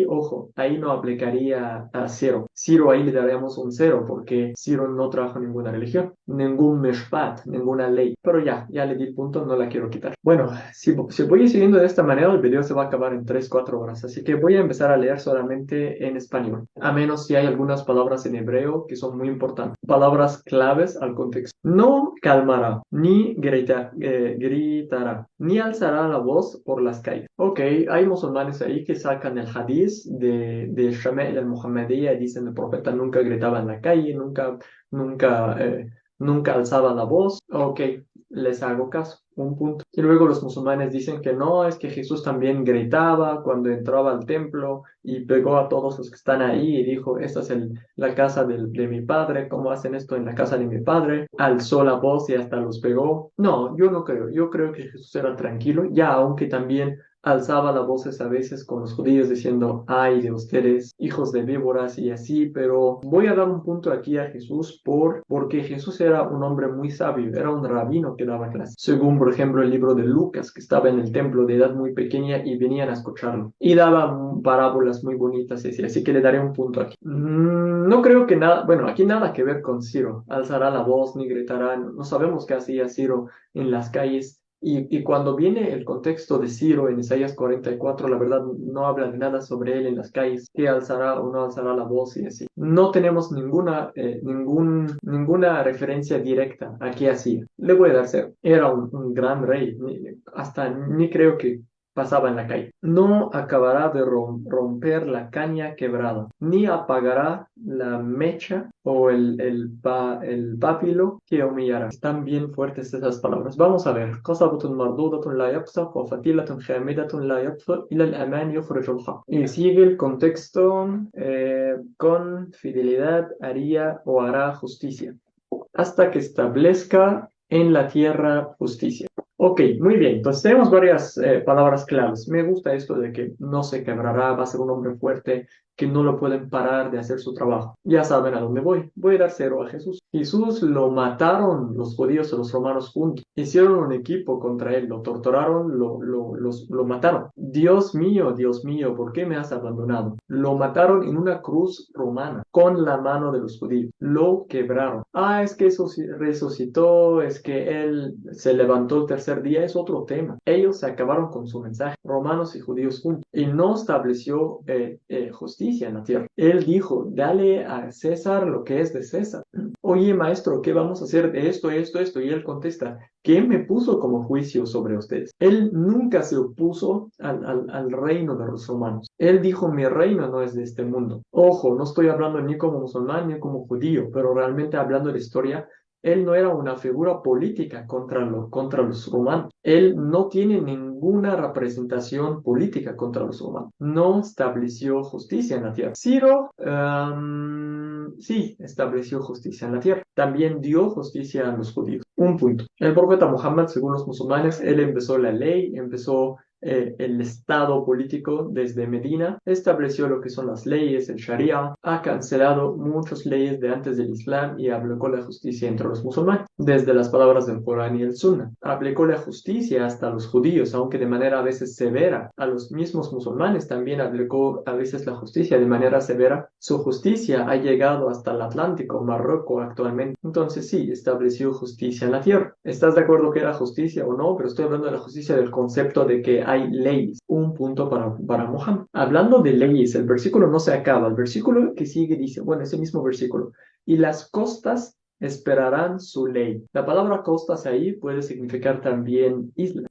Speaker 1: ojo, ahí no aplicaría a Ciro. Ciro ahí le daríamos un cero porque Ciro no trajo ninguna religión, ningún mishpat, ninguna ley. Pero ya le di punto, no la quiero quitar. Bueno, si voy siguiendo de esta manera, el video se va a acabar en 3-4 horas. Así que voy a empezar a leer solamente en español. A menos si hay algunas palabras en hebreo que son muy importantes. Palabras claves al contexto. No calmará, ni gritará, ni alzará la voz por las calles. Ok, hay musulmanes ahí que sacan el hadiz de Shama'il al-Muhammadiyya y dicen el profeta nunca gritaba en la calle, nunca, nunca alzaba la voz. Ok, les hago caso. Un punto. Y luego los musulmanes dicen que no, es que Jesús también gritaba cuando entraba al templo y pegó a todos los que están ahí y dijo, esta es la casa de mi padre, ¿cómo hacen esto en la casa de mi padre? Alzó la voz y hasta los pegó. No, yo no creo. Yo creo que Jesús era tranquilo, ya aunque también alzaba las voces a veces con los judíos diciendo, ay de ustedes, hijos de víboras y así, pero voy a dar un punto aquí a Jesús porque Jesús era un hombre muy sabio, era un rabino que daba clases, según por ejemplo el libro de Lucas, que estaba en el templo de edad muy pequeña y venían a escucharlo, y daba parábolas muy bonitas, así que le daré un punto aquí. No creo que nada, bueno, aquí nada que ver con Ciro, alzará la voz ni gritará, no sabemos qué hacía Ciro en las calles. Y cuando viene el contexto de Ciro en Isaías 44, la verdad no habla de nada sobre él en las calles, que alzará o no alzará la voz y así. No tenemos ninguna referencia directa a qué hacía. Le voy a dar cero. Era un gran rey, hasta ni creo que pasaba en la calle. No acabará de romper la caña quebrada, ni apagará la mecha o el pápilo que humillará. Están bien fuertes esas palabras. Vamos a ver. Qasabatun mardudatun la yaqsaf wa fatilatun khamidatun la yatfa ila al-aman yukhrijul haq. Y sigue el contexto, con fidelidad haría o hará justicia hasta que establezca en la tierra justicia. Ok, muy bien. Entonces tenemos varias palabras claves. Me gusta esto de que no se quebrará, va a ser un hombre fuerte, que no lo pueden parar de hacer su trabajo. Ya saben a dónde voy. Voy a dar cero a Jesús. Jesús lo mataron los judíos y los romanos juntos. Hicieron un equipo contra él, lo torturaron, lo mataron. Dios mío, ¿por qué me has abandonado? Lo mataron en una cruz romana con la mano de los judíos. Lo quebraron. Es que eso resucitó, es que él se levantó el tercer día, es otro tema. Ellos se acabaron con su mensaje, romanos y judíos juntos, y no estableció justicia en la tierra. Él dijo, dale a César lo que es de César. Oye, maestro, ¿qué vamos a hacer de esto? Y él contesta, ¿qué me puso como juicio sobre ustedes? Él nunca se opuso al reino de los romanos. Él dijo, mi reino no es de este mundo. Ojo, no estoy hablando ni como musulmán ni como judío, pero realmente hablando de la historia, él no era una figura política contra los romanos. Él no tiene ninguna representación política contra los romanos. No estableció justicia en la tierra. Ciro, sí, estableció justicia en la tierra. También dio justicia a los judíos. Un punto. El profeta Muhammad, según los musulmanes, él empezó la ley, empezó el estado político desde Medina, estableció lo que son las leyes, el Sharia, ha cancelado muchas leyes de antes del Islam y aplicó la justicia entre los musulmanes, desde las palabras del Corán y el Sunna. Aplicó la justicia hasta los judíos, aunque de manera a veces severa. A los mismos musulmanes también aplicó a veces la justicia de manera severa. Su justicia ha llegado hasta el Atlántico, Marruecos actualmente. Entonces sí, estableció justicia en la tierra. ¿Estás de acuerdo que era justicia o no? Pero estoy hablando de la justicia del concepto de que hay leyes. Un punto para Muhammad. Hablando de leyes, el versículo no se acaba. El versículo que sigue dice, bueno, ese mismo versículo, y las costas esperarán su ley. La palabra costas ahí puede significar también isla,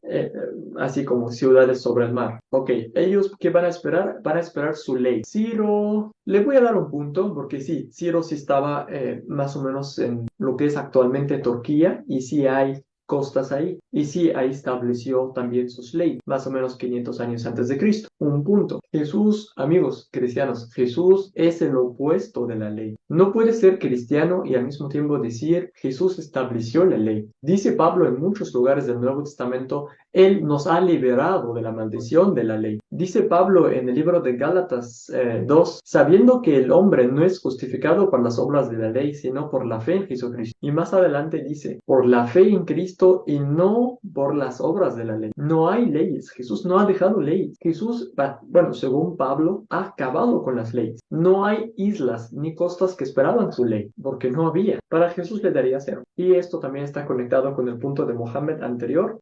Speaker 1: así como ciudades sobre el mar. Ok, ellos ¿qué van a esperar? Van a esperar su ley. Ciro, le voy a dar un punto porque sí, Ciro sí estaba más o menos en lo que es actualmente Turquía y sí hay costas ahí. Y sí, ahí estableció también sus leyes, más o menos 500 años antes de Cristo. Un punto. Jesús, amigos cristianos, Jesús es el opuesto de la ley. No puede ser cristiano y al mismo tiempo decir Jesús estableció la ley. Dice Pablo en muchos lugares del Nuevo Testamento, Él nos ha liberado de la maldición de la ley. Dice Pablo en el libro de Gálatas 2, sabiendo que el hombre no es justificado por las obras de la ley, sino por la fe en Jesucristo. Y más adelante dice, por la fe en Cristo y no por las obras de la ley. No hay leyes. Jesús no ha dejado leyes. Jesús, bueno, según Pablo, ha acabado con las leyes. No hay islas ni costas que esperaban su ley, porque no había. Para Jesús le daría cero. Y esto también está conectado con el punto de Mohammed anterior.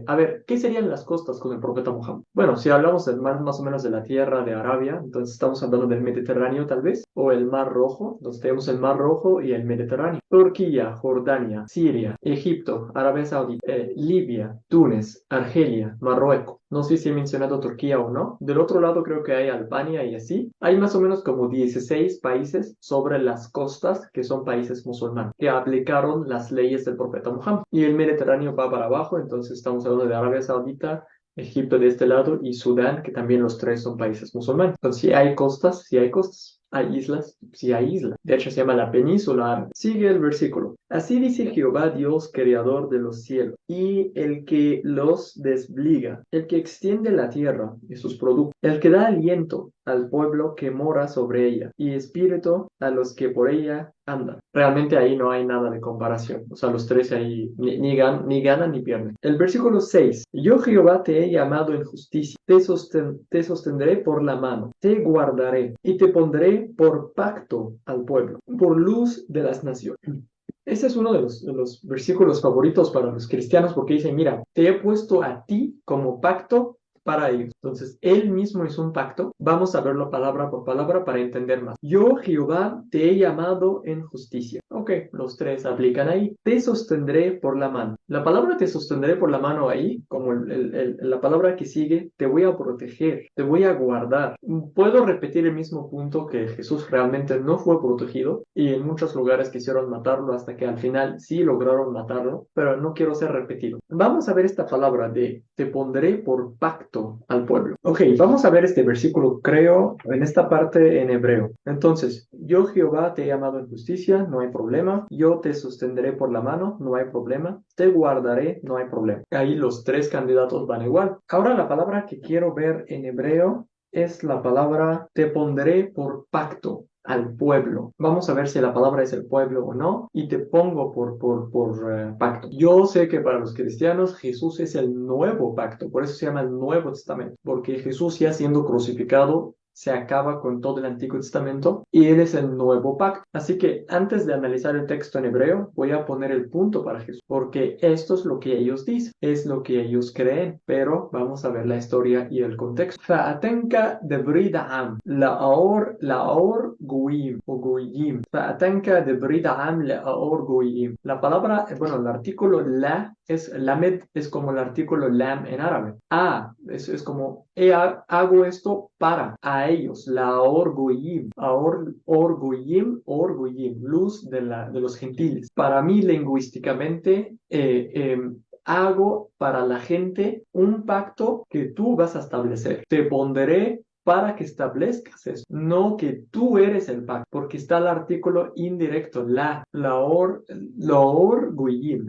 Speaker 1: A ver, ¿qué serían las costas con el profeta Mohammed? Bueno, si hablamos del mar más o menos de la tierra de Arabia, entonces estamos hablando del Mediterráneo tal vez, o el Mar Rojo, entonces tenemos el Mar Rojo y el Mediterráneo. Turquía, Jordania, Siria, Egipto, Arabia Saudita, Libia, Túnez, Argelia, Marruecos. No sé si he mencionado Turquía o no. Del otro lado creo que hay Albania y así. Hay más o menos como 16 países sobre las costas que son países musulmanes, que aplicaron las leyes del profeta Muhammad. Y el Mediterráneo va para abajo, entonces estamos hablando de Arabia Saudita, Egipto de este lado y Sudán, que también los tres son países musulmanes. Entonces, si hay costas, si hay costas. Hay islas, sí hay islas. De hecho, se llama la península árabe. Sigue el versículo. Así dice Jehová Dios, creador de los cielos, y el que los despliega, el que extiende la tierra y sus productos, el que da aliento al pueblo que mora sobre ella, y espíritu a los que por ella andan. Realmente ahí no hay nada de comparación. O sea, los tres ahí ni ganan ni pierden. El versículo 6. Yo Jehová te he llamado en justicia, te sostendré por la mano, te guardaré y te pondré por pacto al pueblo, por luz de las naciones. Este es uno de los versículos favoritos para los cristianos porque dice, mira, te he puesto a ti como pacto para ellos. Entonces, él mismo hizo un pacto. Vamos a verlo palabra por palabra para entender más. Yo, Jehová, te he llamado en justicia. Ok, los tres aplican ahí. Te sostendré por la mano. La palabra te sostendré por la mano ahí, como la palabra que sigue, te voy a proteger, te voy a guardar. Puedo repetir el mismo punto que Jesús realmente no fue protegido y en muchos lugares quisieron matarlo hasta que al final sí lograron matarlo, pero no quiero ser repetido. Vamos a ver esta palabra de te pondré por pacto al pueblo. Ok, vamos a ver este versículo, creo, en esta parte en hebreo. Entonces, yo Jehová te he llamado en justicia, no hay problema. Yo te sostendré por la mano, no hay problema. Te guardaré, no hay problema. Ahí los tres candidatos van igual. Ahora la palabra que quiero ver en hebreo es la palabra te pondré por pacto al pueblo. Vamos a ver si la palabra es el pueblo o no y te pongo por pacto. Yo sé que para los cristianos Jesús es el nuevo pacto, por eso se llama el Nuevo Testamento, porque Jesús ya siendo crucificado se acaba con todo el Antiguo Testamento y Él es el nuevo pacto. Así que antes de analizar el texto en hebreo, voy a poner el punto para Jesús, porque esto es lo que ellos dicen, es lo que ellos creen, pero vamos a ver la historia y el contexto. Fa'atanka de Brida'am, la'or goyim o goyim. Fa'atanka de Brida'am la'or goyim. La palabra, bueno, el artículo la es lamed, es como el artículo lam en árabe. Es como hago esto para a ellos, la orgoyim, orgoyim, luz de los gentiles. Para mí, lingüísticamente, hago para la gente un pacto que tú vas a establecer. Te pondré para que establezcas eso, no que tú eres el pacto, porque está el artículo indirecto, orgoyim,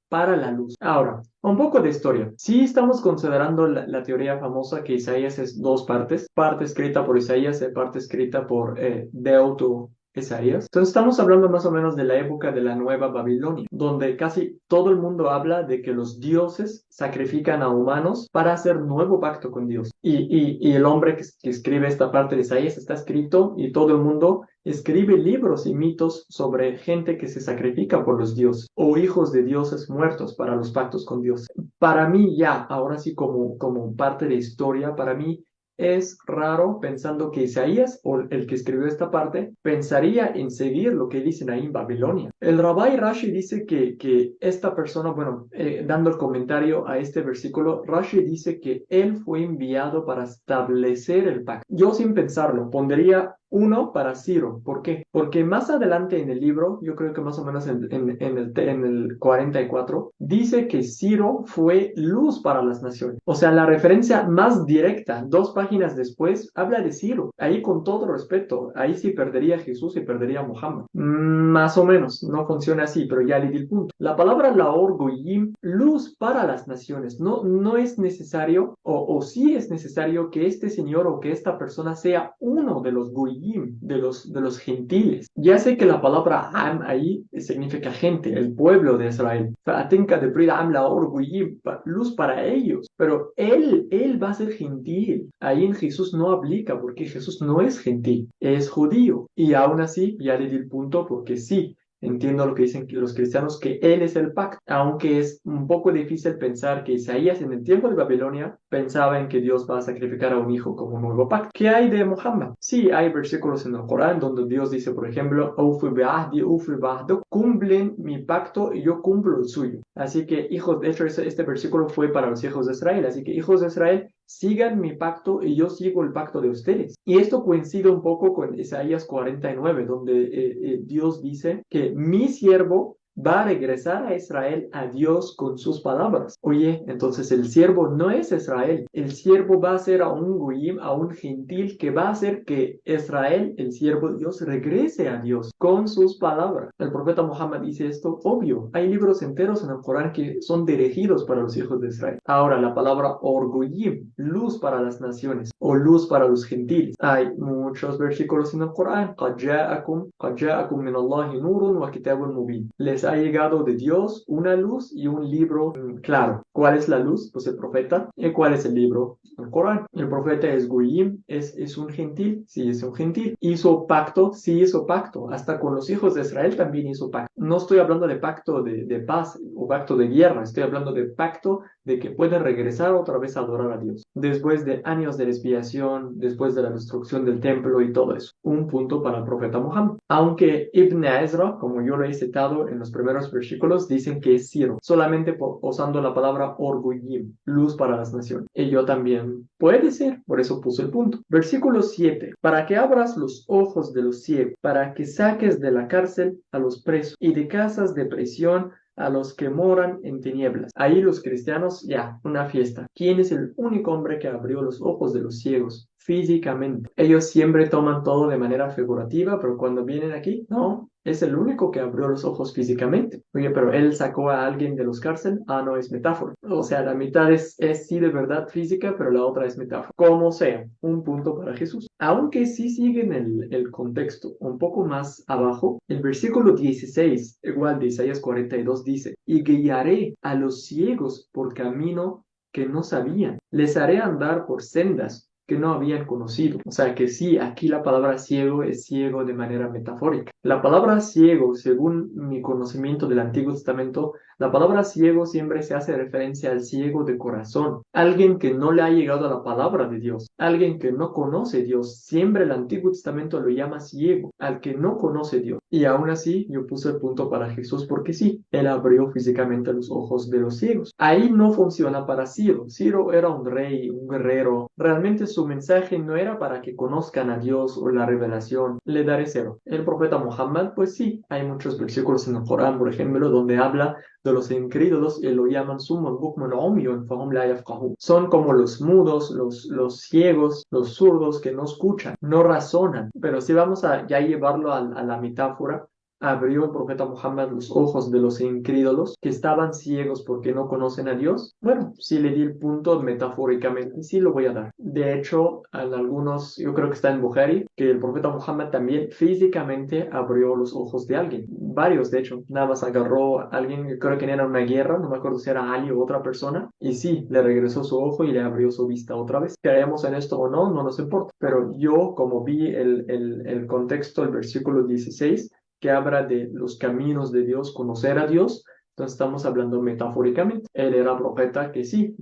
Speaker 1: para la luz. Ahora, un poco de historia. Si estamos considerando la teoría famosa que Isaías es dos partes, parte escrita por Isaías y parte escrita por Deuto Isaías. Entonces estamos hablando más o menos de la época de la Nueva Babilonia, donde casi todo el mundo habla de que los dioses sacrifican a humanos para hacer nuevo pacto con Dios. Y el hombre que escribe esta parte de Isaías está escrito y todo el mundo escribe libros y mitos sobre gente que se sacrifica por los dioses o hijos de dioses muertos para los pactos con Dios. Para mí ya, ahora sí como parte de historia, para mí es raro pensando que Isaías, o el que escribió esta parte, pensaría en seguir lo que dicen ahí en Babilonia. El Rabbi Rashi dice que esta persona, bueno, dando el comentario a este versículo, Rashi dice que él fue enviado para establecer el pacto. Yo sin pensarlo, pondría uno para Ciro. ¿Por qué? Porque más adelante en el libro, yo creo que más o menos en el 44, dice que Ciro fue luz para las naciones. O sea, la referencia más directa, 2 páginas después, habla de Ciro. Ahí con todo respeto, ahí sí perdería Jesús y perdería Muhammad. Más o menos, no funciona así, pero ya le di el punto. La palabra Laor Goyim, luz para las naciones, no es necesario o sí es necesario que este señor o que esta persona sea uno de los Goyim, de los gentiles. Ya sé que la palabra Am ahí significa gente, el pueblo de Israel. Fa'atinka de Bril Am Laor Goyim, luz para ellos, pero él va a ser gentil. Ahí en Jesús no aplica porque Jesús no es gentil, es judío. Y aún así, ya le di el punto porque sí. Entiendo lo que dicen los cristianos, que Él es el pacto, aunque es un poco difícil pensar que Isaías en el tiempo de Babilonia pensaba en que Dios va a sacrificar a un hijo como un nuevo pacto. ¿Qué hay de Muhammad? Sí, hay versículos en el Corán donde Dios dice, por ejemplo, "Awfu bi'ahdi, ufi ba'du", cumplen mi pacto y yo cumplo el suyo. Así que, hijos, de hecho, este versículo fue para los hijos de Israel, así que, hijos de Israel, sigan mi pacto y yo sigo el pacto de ustedes. Y esto coincide un poco con Isaías 49, donde Dios dice que mi siervo va a regresar a Israel, a Dios, con sus palabras. Oye, entonces el siervo no es Israel. El siervo va a ser a un goyim, a un gentil, que va a hacer que Israel, el siervo de Dios, regrese a Dios con sus palabras. El profeta Muhammad dice esto, obvio. Hay libros enteros en el Corán que son dirigidos para los hijos de Israel. Ahora, la palabra orgoyim, luz para las naciones o luz para los gentiles. Hay muchos versículos en el Corán. قَدْ جَاءَكُم مِّنَ اللَّهِ نُورٌ وَكِتَابٌ مُبِينٌ. Les ha llegado de Dios una luz y un libro claro. ¿Cuál es la luz? Pues el profeta. ¿Y cuál es el libro? El Corán. El profeta es goyim, es un gentil, sí es un gentil. Hizo pacto, sí hizo pacto. Hasta con los hijos de Israel también hizo pacto. No estoy hablando de pacto de paz o pacto de guerra, estoy hablando de pacto de que pueden regresar otra vez a adorar a Dios. Después de años de expiación, después de la destrucción del templo y todo eso. Un punto para el profeta Muhammad. Aunque Ibn Ezra, como yo lo he citado en los primeros versículos, dicen que es Ciro, solamente usando la palabra orgoyim, luz para las naciones. Y yo también, puede ser, por eso puse el punto. Versículo 7. Para que abras los ojos de los ciegos, para que saques de la cárcel a los presos y de casas de prisión a los que moran en tinieblas. Ahí los cristianos, ya, una fiesta. ¿Quién es el único hombre que abrió los ojos de los ciegos? Físicamente. Ellos siempre toman todo de manera figurativa, pero cuando vienen aquí, no, es el único que abrió los ojos físicamente. Oye, pero él sacó a alguien de los cárceles. Ah, no, es metáfora. O sea, la mitad es sí de verdad física, pero la otra es metáfora. Como sea, un punto para Jesús. Aunque sí siguen el contexto un poco más abajo, el versículo 16, igual de Isaías 42, dice, y guiaré a los ciegos por camino que no sabían, les haré andar por sendas que no habían conocido. O sea que sí, aquí la palabra ciego es ciego de manera metafórica. La palabra ciego, según mi conocimiento del Antiguo Testamento, la palabra ciego siempre se hace referencia al ciego de corazón, alguien que no le ha llegado a la palabra de Dios, alguien que no conoce a Dios. Siempre el Antiguo Testamento lo llama ciego, al que no conoce a Dios. Y aún así, yo puse el punto para Jesús porque sí, él abrió físicamente los ojos de los ciegos. Ahí no funciona para Ciro. Ciro era un rey, un guerrero. Realmente su mensaje no era para que conozcan a Dios o la revelación. Le daré cero. El profeta Muhammad, pues sí, hay muchos versículos en el Corán, por ejemplo, donde habla de los incrédulos y lo llaman summun bukmun umyun fahum la yafqahun. Son como los mudos, los ciegos, los zurdos que no escuchan, no razonan. Pero si vamos a ya llevarlo a la metáfora, abrió el profeta Muhammad los ojos de los incrédulos que estaban ciegos porque no conocen a Dios. Bueno, si le di el punto metafóricamente, sí lo voy a dar. De hecho, en algunos, yo creo que está en Bukhari, que el profeta Muhammad también físicamente abrió los ojos de alguien. Varios, de hecho, nada más agarró a alguien, yo creo que era una guerra, no me acuerdo si era Ali o otra persona, y sí, le regresó su ojo y le abrió su vista otra vez. Creemos en esto o no, no nos importa. Pero yo, como vi el contexto, el versículo 16, que habla de los caminos de Dios, conocer a Dios, entonces estamos hablando metafóricamente. Él era profeta que sí,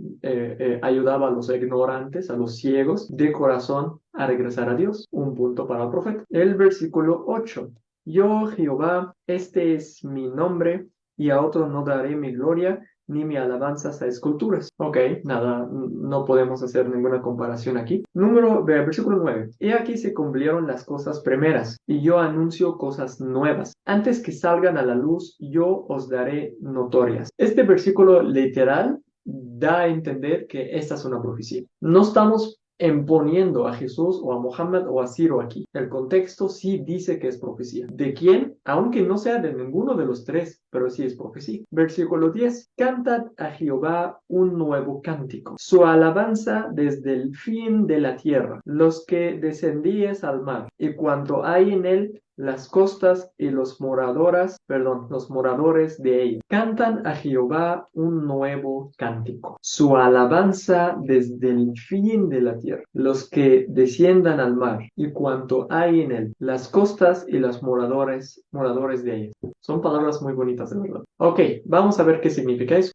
Speaker 1: ayudaba a los ignorantes, a los ciegos de corazón a regresar a Dios. Un punto para el profeta. El versículo 8. Yo, Jehová, este es mi nombre, y a otro no daré mi gloria, ni mi alabanzas a esculturas. Ok, nada, no podemos hacer ninguna comparación aquí. Versículo 9. He aquí se cumplieron las cosas primeras, y yo anuncio cosas nuevas. Antes que salgan a la luz, yo os daré notorias. Este versículo literal da a entender que esta es una profecía. No estamos imponiendo a Jesús o a Mohammed o a Ciro aquí. El contexto sí dice que es profecía. ¿De quién? Aunque no sea de ninguno de los tres, pero sí es profecía. Versículo 10. Cantad a Jehová un nuevo cántico, su alabanza desde el fin de la tierra, los que descendíes al mar, y cuanto hay en él, las costas y los moradores de ella. Cantan a Jehová un nuevo cántico, su alabanza desde el fin de la tierra, los que desciendan al mar y cuanto hay en él, las costas y los moradores de ella. Son palabras muy bonitas, de verdad. Ok, vamos a ver qué significa eso.